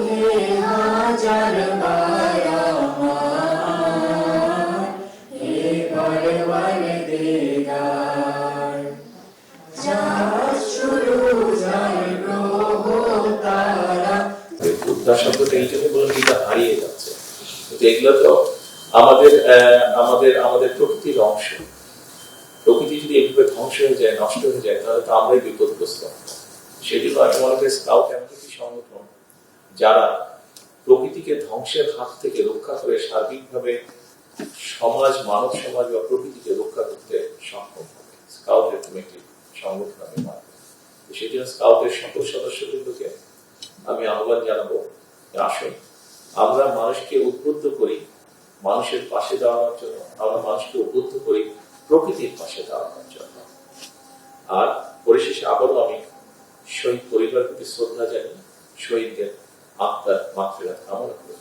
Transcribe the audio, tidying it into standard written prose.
হে হাজার বারামার, হে পরওয়ারদিগার, যার শুরু যার গ্রহ তারা। উদ্ধার শব্দটা এই জন্য বললাম, এটা হারিয়ে যাচ্ছে। কিন্তু এগুলো তো আমাদের আমাদের আমাদের প্রকৃতির অংশ। প্রকৃতি যদি এইভাবে ধ্বংস হয়ে যায়, নষ্ট হয়ে যায়, তাহলে তো আমরাই বিপদগ্রস্ত। সেজন্য আমি মনে করি স্কাউট এমন একটি সংগঠন যারা প্রকৃতিকে ধ্বংসের হাত থেকে রক্ষা করে সার্বিকভাবে সমাজ, মানব সমাজ বা প্রকৃতিকে রক্ষা করতে সক্ষম হবে। স্কাউট এরকম একটি সংগঠন আমি মনে করি। সেজন্য স্কাউটের সকল সদস্যবৃন্দকে আমি আহ্বান জানাবো, আসুন আমরা মানুষকে উদ্বুদ্ধ করি মানুষের পাশে দাঁড়ানোর জন্য, আমরা মানুষকে উদ্বুদ্ধ করি প্রকৃতির পাশে দাঁড়ানোর জন্য। আর পরিশেষে আবারও আমি শহীদ পরিবার প্রতি শ্রদ্ধা জানিয়ে শহীদদের আত্মার মাগফিরাত কামনা করি।